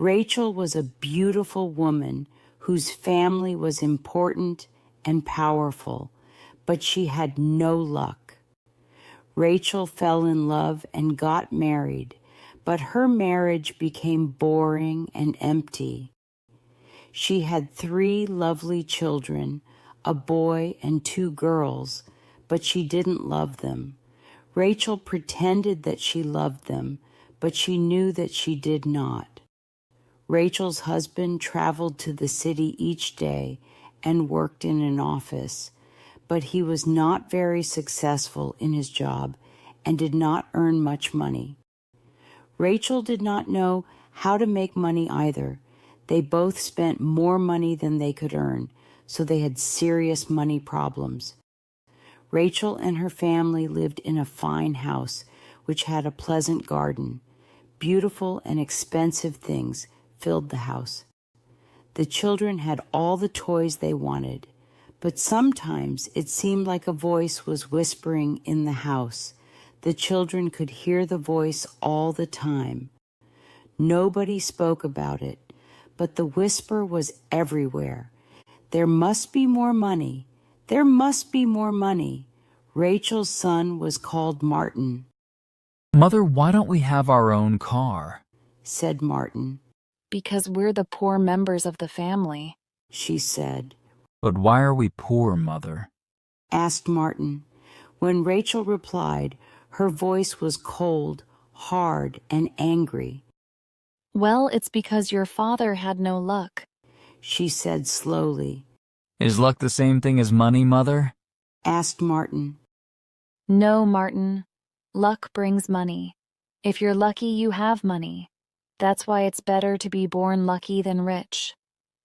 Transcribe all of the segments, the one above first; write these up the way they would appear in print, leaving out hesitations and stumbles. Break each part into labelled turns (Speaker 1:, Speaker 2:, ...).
Speaker 1: Rachel was a beautiful woman whose family was important and powerful, but she had no luck. Rachel fell in love and got married, but her marriage became boring and empty. She had 3 lovely children, a boy and 2 girls, but she didn't love them. Rachel pretended that she loved them, but she knew that she did not. Rachel's husband traveled to the city each day and worked in an office, but he was not very successful in his job and did not earn much money. Rachel did not know how to make money either. They both spent more money than they could earn, so they had serious money problems. Rachel and her family lived in a fine house, which had a pleasant garden. Beautiful and expensive things filled the house. The children had all the toys they wanted, but sometimes it seemed like a voice was whispering in the house. The children could hear the voice all the time. Nobody spoke about it, but the whisper was everywhere. There must be more money. There must be more money. Rachel's son was called Martin.
Speaker 2: "Mother, why don't we have our own car?"
Speaker 1: said Martin.
Speaker 3: "Because we're the poor members of the family,"
Speaker 1: she said.
Speaker 2: "But why are we poor, Mother?"
Speaker 1: asked Martin. When Rachel replied, her voice was cold, hard, and angry.
Speaker 3: "Well, it's because your father had no luck,"
Speaker 1: she said slowly.
Speaker 2: "Is luck the same thing as money, Mother?"
Speaker 1: asked Martin.
Speaker 3: "No, Martin. Luck brings money. If you're lucky, you have money. That's why it's better to be born lucky than rich.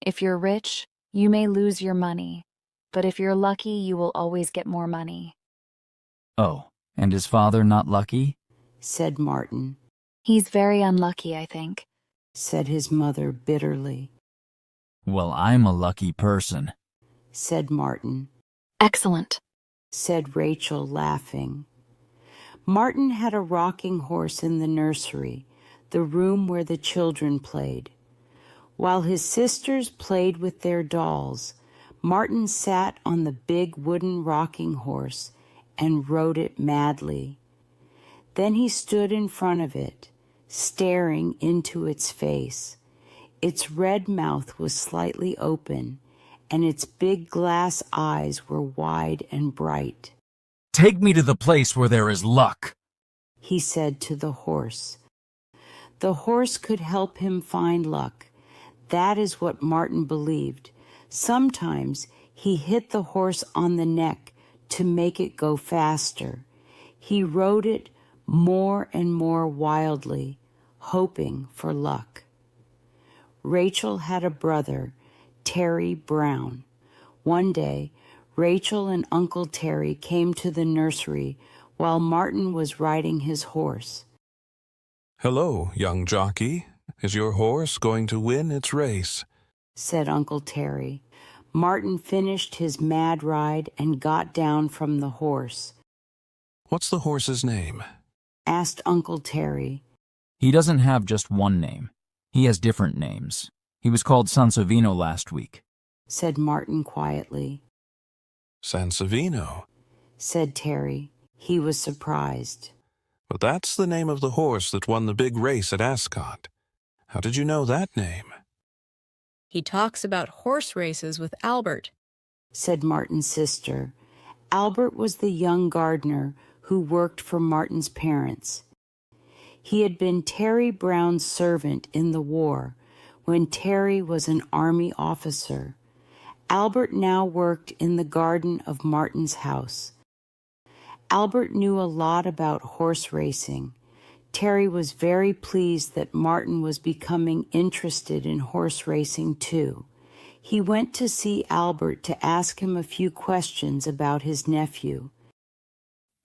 Speaker 3: If you're rich, you may lose your money. But if you're lucky, you will always get more money."
Speaker 2: "Oh, and is Father not lucky?"
Speaker 1: said Martin.
Speaker 3: "He's very unlucky, I think,"
Speaker 1: said his mother bitterly.
Speaker 2: "Well, I'm a lucky person,"
Speaker 1: said Martin.
Speaker 3: "Excellent,"
Speaker 1: said Rachel, laughing. Martin had a rocking horse in the nursery, the room where the children played. While his sisters played with their dolls, Martin sat on the big wooden rocking horse and rode it madly. Then he stood in front of it, staring into its face. Its red mouth was slightly open, and its big glass eyes were wide and bright.
Speaker 2: "Take me to the place where there is luck,"
Speaker 1: he said to the horse. The horse could help him find luck. That is what Martin believed. Sometimes he hit the horse on the neck to make it go faster. He rode it more and more wildly, hoping for luck. Rachel had a brother, Terry Brown. One day, Rachel and Uncle Terry came to the nursery while Martin was riding his horse.
Speaker 4: "Hello, young jockey. Is your horse going to win its race?"
Speaker 1: said Uncle Terry. Martin finished his mad ride and got down from the horse.
Speaker 4: "What's the horse's name?"
Speaker 1: asked Uncle Terry.
Speaker 2: "He doesn't have just one name. He has different names. He was called Sansovino last week,"
Speaker 1: said Martin quietly.
Speaker 4: "Sansovino,"
Speaker 1: said Terry. He was surprised.
Speaker 4: "But that's the name of the horse that won the big race at Ascot. How did you know that name?"
Speaker 5: "He talks about horse races with Albert,"
Speaker 1: said Martin's sister. Albert was the young gardener who worked for Martin's parents. He had been Terry Brown's servant in the war when Terry was an army officer. Albert now worked in the garden of Martin's house. Albert knew a lot about horse racing. Terry was very pleased that Martin was becoming interested in horse racing too. He went to see Albert to ask him a few questions about his nephew.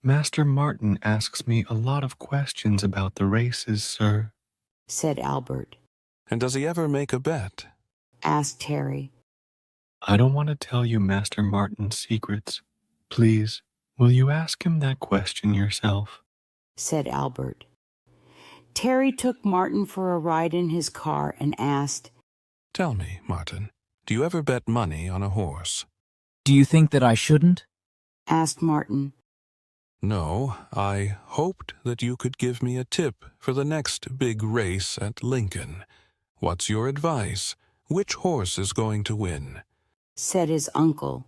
Speaker 6: "Master Martin asks me a lot of questions about the races, sir,"
Speaker 1: said Albert.
Speaker 4: "And does he ever make a bet?"
Speaker 1: asked Terry.
Speaker 6: "I don't want to tell you Master Martin's secrets. Please, will you ask him that question yourself?"
Speaker 1: said Albert. Terry took Martin for a ride in his car and asked,
Speaker 4: Tell me, Martin, do you ever bet money on a horse?
Speaker 2: Do you think that I shouldn't?
Speaker 1: asked Martin.
Speaker 4: No, I hoped that you could give me a tip for the next big race at Lincoln. What's your advice? Which horse is going to win?
Speaker 1: Said his uncle.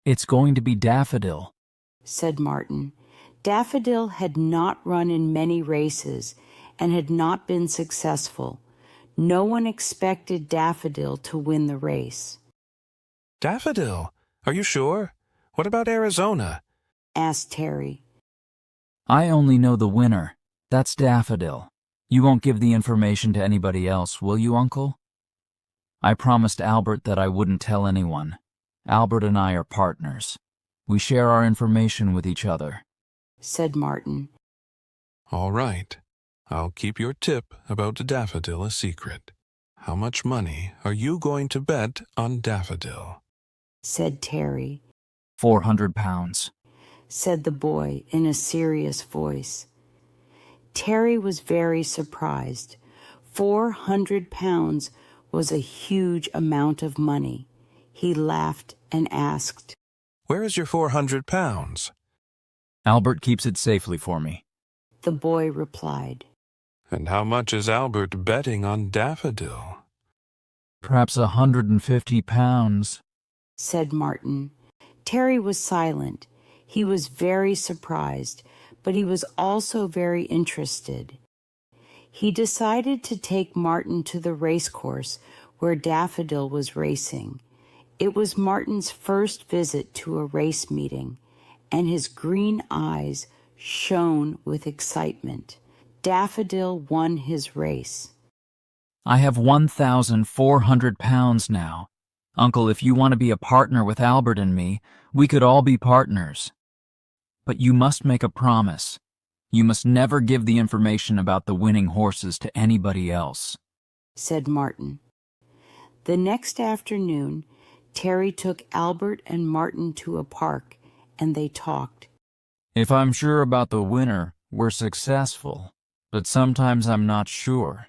Speaker 2: It's going to be Daffodil.
Speaker 1: Said Martin. Daffodil had not run in many races and had not been successful. No one expected Daffodil to win the race.
Speaker 4: Daffodil? Are you sure? What about Arizona?
Speaker 1: Asked Terry.
Speaker 2: I only know the winner. That's Daffodil. You won't give the information to anybody else, will you, Uncle? I promised Albert that I wouldn't tell anyone. Albert and I are partners. We share our information with each other.
Speaker 1: Said Martin.
Speaker 4: All right. I'll keep your tip about Daffodil a secret. How much money are you going to bet on Daffodil?
Speaker 1: Said Terry.
Speaker 2: 400 pounds.
Speaker 1: Said the boy in a serious voice. Terry was very surprised. 400 pounds was a huge amount of money. He laughed and asked,
Speaker 4: Where is your 400 pounds?
Speaker 2: Albert keeps it safely for me.
Speaker 1: The boy replied.
Speaker 4: And how much is Albert betting on Daffodil?
Speaker 2: Perhaps 150 pounds.
Speaker 1: Said Martin. Terry was silent. He was very surprised, but he was also very interested. He decided to take Martin to the race course where Daffodil was racing. It was Martin's first visit to a race meeting, and his green eyes shone with excitement. Daffodil won his race.
Speaker 2: I have 1,400 pounds now. Uncle, if you want to be a partner with Albert and me, we could all be partners. But you must make a promise. You must never give the information about the winning horses to anybody else.
Speaker 1: Said Martin. The next afternoon, Terry took Albert and Martin to a park, and they talked.
Speaker 2: If I'm sure about the winner, we're successful. But sometimes I'm not sure.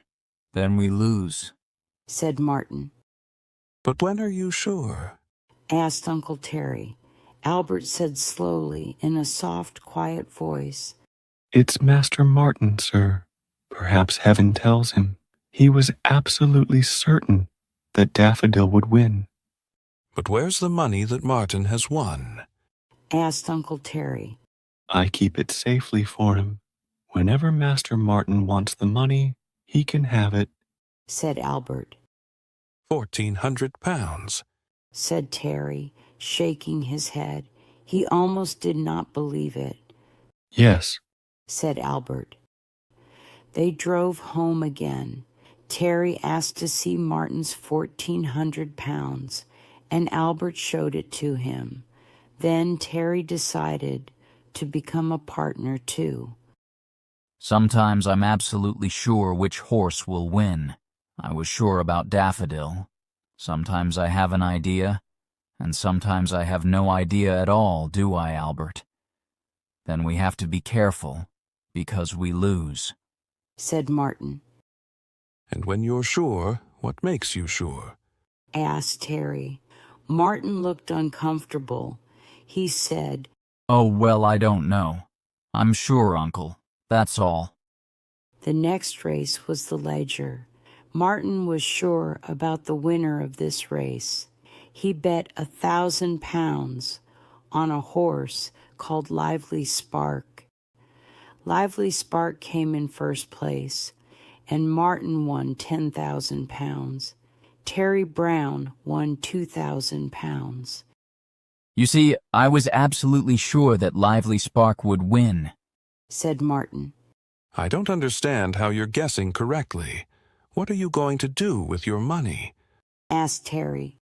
Speaker 2: Then we lose.
Speaker 1: Said Martin.
Speaker 4: But when are you sure?
Speaker 1: Asked Uncle Terry. Albert said slowly in a soft, quiet voice.
Speaker 6: It's Master Martin, sir. Perhaps heaven tells him. He was absolutely certain that Daffodil would win.
Speaker 4: But where's the money that Martin has won?
Speaker 1: Asked Uncle Terry.
Speaker 6: I keep it safely for him. Whenever Master Martin wants the money, he can have it.
Speaker 1: Said Albert.
Speaker 4: 1,400 pounds.
Speaker 1: Said Terry, shaking his head. He almost did not believe it.
Speaker 6: Yes.
Speaker 1: Said Albert. They drove home again. Terry asked to see Martin's 1,400 pounds, and Albert showed it to him. Then Terry decided to become a partner too.
Speaker 2: Sometimes I'm absolutely sure which horse will win. I was sure about Daffodil. Sometimes I have an idea, and sometimes I have no idea at all, do I, Albert? Then we have to be careful, because we lose.
Speaker 1: Said Martin.
Speaker 4: And when you're sure, what makes you sure?
Speaker 1: Asked Terry. Martin looked uncomfortable. He said,
Speaker 2: Oh, well, I don't know. I'm sure, Uncle. That's all.
Speaker 1: The next race was the Ledger. Martin was sure about the winner of this race. He bet 1,000 pounds on a horse called Lively Spark. Lively Spark came in first place, and Martin won 10,000 pounds. Terry Brown won 2,000 pounds.
Speaker 2: You see, I was absolutely sure that Lively Spark would win.
Speaker 1: Said Martin.
Speaker 4: I don't understand how you're guessing correctly. What are you going to do with your money?
Speaker 1: Asked Terry.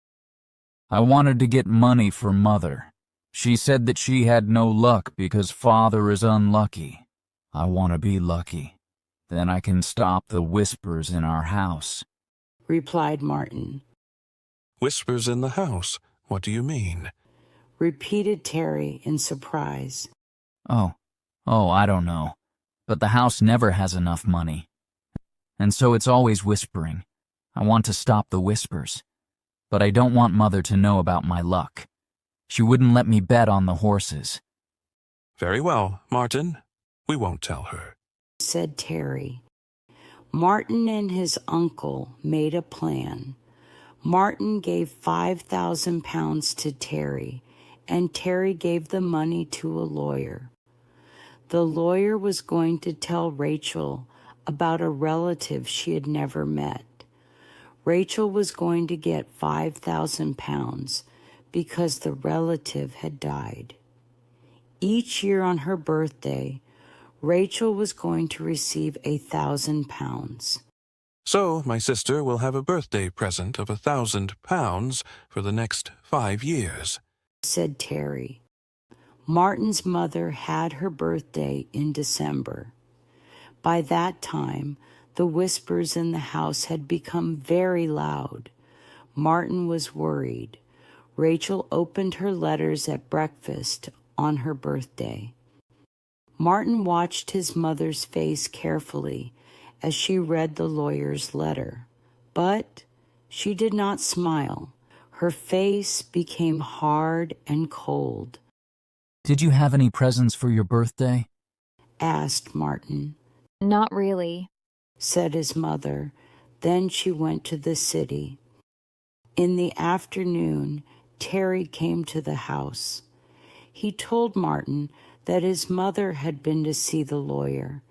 Speaker 2: I wanted to get money for Mother. She said that she had no luck because Father is unlucky. I want to be lucky. Then I can stop the whispers in our house.
Speaker 1: Replied Martin.
Speaker 4: Whispers in the house. What do you mean?
Speaker 1: Repeated Terry in surprise.
Speaker 2: Oh, I don't know. But the house never has enough money. And so it's always whispering. I want to stop the whispers. But I don't want Mother to know about my luck. She wouldn't let me bet on the horses.
Speaker 4: Very well, Martin. We won't tell her,
Speaker 1: said Terry. Martin and his uncle made a plan. Martin gave 5,000 pounds to Terry, and Terry gave the money to a lawyer. The lawyer was going to tell Rachel about a relative she had never met. Rachel was going to get 5,000 pounds because the relative had died. Each year on her birthday, Rachel was going to receive 1,000 pounds.
Speaker 4: So my sister will have a birthday present of 1,000 pounds for the next 5 years,
Speaker 1: said Terry. Martin's mother had her birthday in December. By that time, the whispers in the house had become very loud. Martin was worried. Rachel opened her letters at breakfast on her birthday. Martin watched his mother's face carefully as she read the lawyer's letter. But she did not smile. Her face became hard and cold.
Speaker 2: Did you have any presents for your birthday?
Speaker 1: Asked Martin.
Speaker 3: Not really,
Speaker 1: said his mother. Then she went to the city. In the afternoon, Terry came to the house. He told Martin that his mother had been to see the lawyer.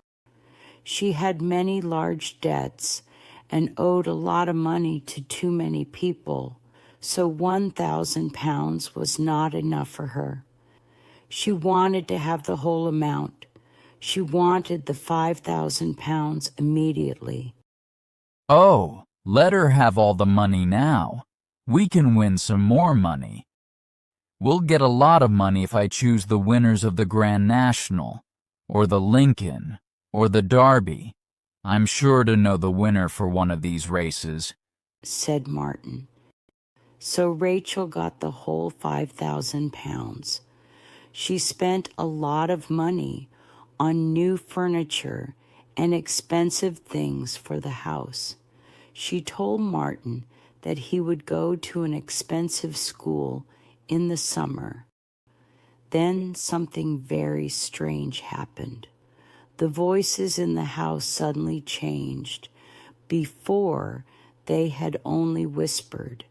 Speaker 1: She had many large debts and owed a lot of money to too many people, so 1,000 pounds was not enough for her. She wanted to have the whole amount. She wanted the 5,000 pounds immediately.
Speaker 2: Oh, let her have all the money now. We can win some more money. We'll get a lot of money if I choose the winners of the Grand National, or the Lincoln, or the Derby. I'm sure to know the winner for one of these races,
Speaker 1: said Martin. So Rachel got the whole 5,000 pounds. She spent a lot of money on new furniture and expensive things for the house. She told Martin that he would go to an expensive school in the summer. Then something very strange happened. The voices in the house suddenly changed. Before, they had only whispered,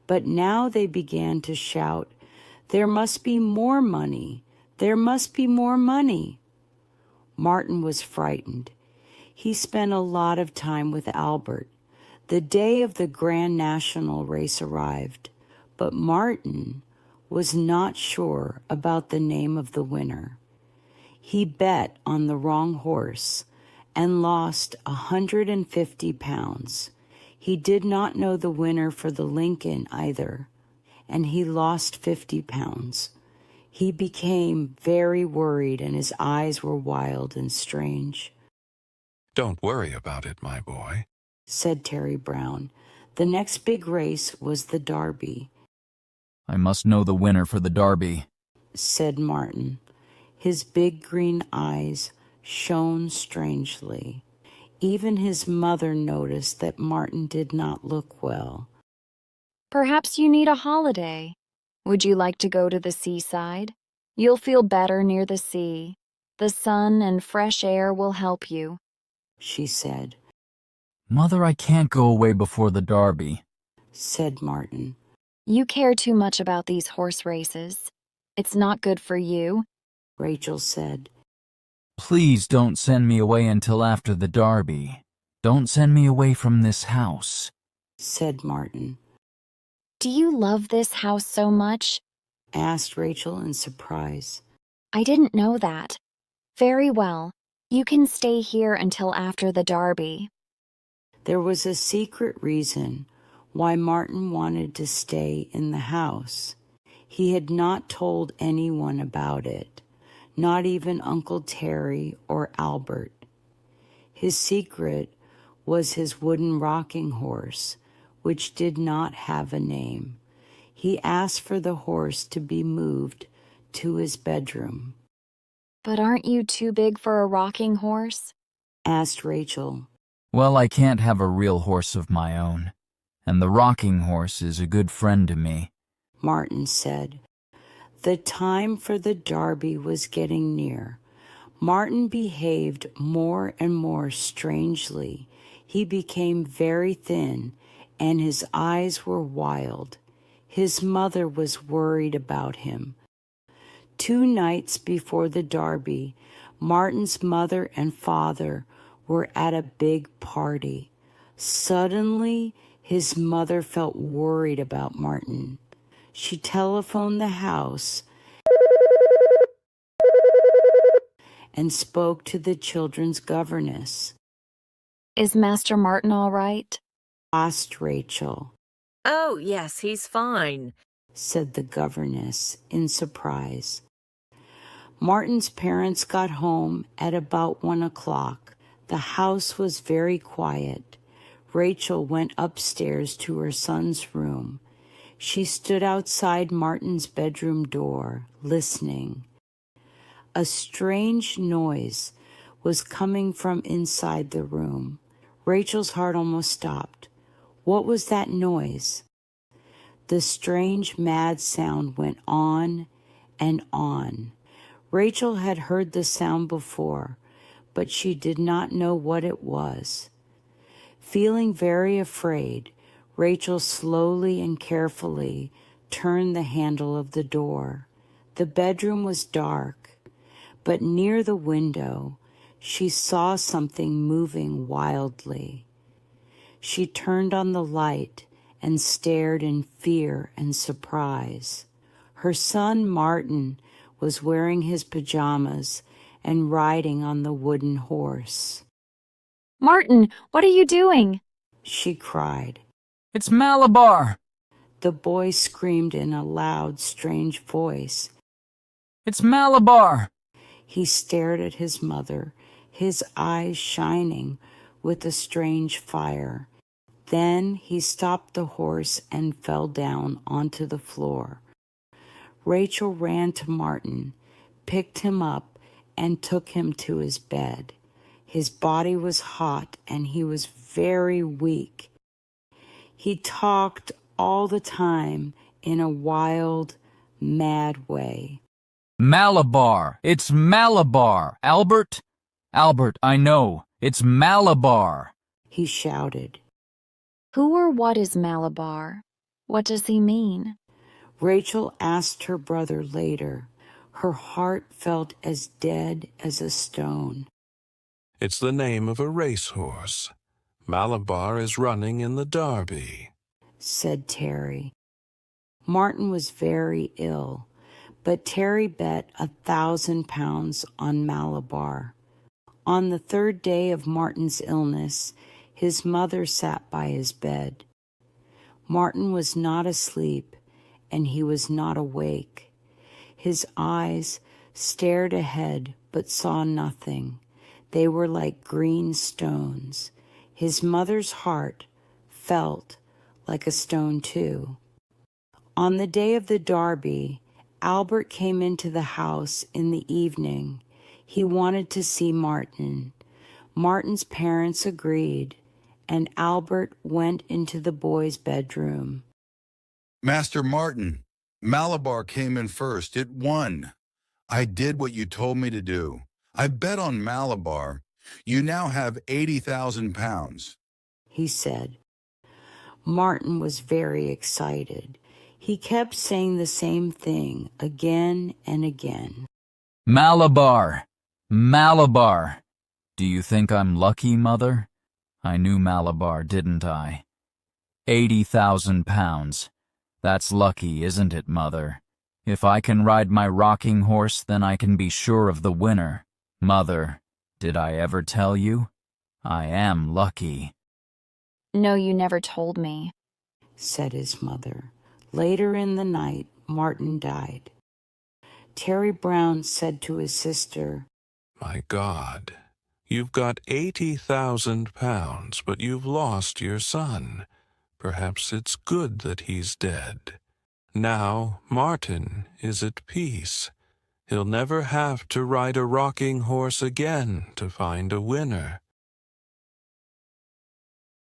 Speaker 1: but now they began to shout, "There must be more money! There must be more money!" Martin was frightened. He spent a lot of time with Albert. The day of the Grand National race arrived, but Martin was not sure about the name of the winner. He bet on the wrong horse and lost 150 pounds. He did not know the winner for the Lincoln either, and he lost 50 pounds. He became very worried and his eyes were wild and strange.
Speaker 4: Don't worry about it, my boy,
Speaker 1: said Terry Brown. The next big race was the Derby,
Speaker 2: I must know the winner for the Derby,
Speaker 1: said Martin. His big green eyes shone strangely. Even his mother noticed that Martin did not look well.
Speaker 3: Perhaps you need a holiday. Would you like to go to the seaside? You'll feel better near the sea. The sun and fresh air will help you,
Speaker 1: she said.
Speaker 2: Mother, I can't go away before the Derby,
Speaker 1: said Martin.
Speaker 3: You care too much about these horse races. It's not good for you,
Speaker 1: Rachel said.
Speaker 2: Please don't send me away until after the Derby. Don't send me away from this house,
Speaker 1: said Martin.
Speaker 3: Do you love this house so much?
Speaker 1: Asked Rachel in surprise.
Speaker 3: I didn't know that. Very well. You can stay here until after the Derby.
Speaker 1: There was a secret reason why Martin wanted to stay in the house. He had not told anyone about it, not even Uncle Terry or Albert. His secret was his wooden rocking horse, which did not have a name. He asked for the horse to be moved to his bedroom.
Speaker 3: But aren't you too big for a rocking horse?
Speaker 1: asked Rachel.
Speaker 2: Well, I can't have a real horse of my own, and the rocking horse is a good friend to me,
Speaker 1: Martin said. The time for the derby was getting near. Martin behaved more and more strangely. He became very thin, and his eyes were wild. His mother was worried about him. 2 nights before the derby, Martin's mother and father were at a big party. Suddenly, his mother felt worried about Martin. She telephoned the house and spoke to the children's governess.
Speaker 3: Is Master Martin all right?
Speaker 1: Asked Rachel,
Speaker 7: Oh, yes, he's fine.
Speaker 1: said the governess in surprise. Martin's parents got home at about 1 o'clock. The house was very quiet. Rachel went upstairs to her son's room. She stood outside Martin's bedroom door, listening. A strange noise was coming from inside the room. Rachel's heart almost stopped. What was that noise? The strange, mad sound went on and on. Rachel had heard the sound before, but she did not know what it was. Feeling very afraid, Rachel slowly and carefully turned the handle of the door. The bedroom was dark, but near the window, she saw something moving wildly. She turned on the light and stared in fear and surprise. Her son Martin was wearing his pajamas and riding on the wooden horse.
Speaker 3: Martin, what are you doing?
Speaker 1: She cried.
Speaker 2: It's Malabar!
Speaker 1: The boy screamed in a loud, strange voice.
Speaker 2: It's Malabar!
Speaker 1: He stared at his mother, his eyes shining with a strange fire. Then he stopped the horse and fell down onto the floor. Rachel ran to Martin, picked him up, and took him to his bed. His body was hot and he was very weak. He talked all the time in a wild, mad way.
Speaker 2: Malabar! It's Malabar! Albert? Albert, I know. It's Malabar!
Speaker 1: He shouted.
Speaker 3: Who or what is Malabar? What does he mean?
Speaker 1: Rachel asked her brother later. Her heart felt as dead as a stone.
Speaker 4: It's the name of a racehorse. Malabar is running in the Derby,
Speaker 1: said Terry. Martin was very ill, but Terry bet 1,000 pounds on Malabar. On the 3rd day of Martin's illness, his mother sat by his bed. Martin was not asleep, and he was not awake. His eyes stared ahead but saw nothing. They were like green stones. His mother's heart felt like a stone too. On the day of the derby, Albert came into the house in the evening. He wanted to see Martin. Martin's parents agreed, and Albert went into the boy's bedroom.
Speaker 8: Master Martin, Malabar came in first. It won. I did what you told me to do. I bet on Malabar. You now have 80,000 pounds.
Speaker 1: He said. Martin was very excited. He kept saying the same thing again and again.
Speaker 2: Malabar! Malabar! Do you think I'm lucky, Mother? I knew Malabar, didn't I? 80,000 pounds. That's lucky, isn't it, Mother? If I can ride my rocking horse, then I can be sure of the winner. Mother, did I ever tell you? I am lucky.
Speaker 3: No, you never told me,
Speaker 1: said his mother. Later in the night, Martin died. Terry Brown said to his sister,
Speaker 4: My God, you've got 80,000 pounds, but you've lost your son. Perhaps it's good that he's dead. Now Martin is at peace. He'll never have to ride a rocking horse again to find a winner.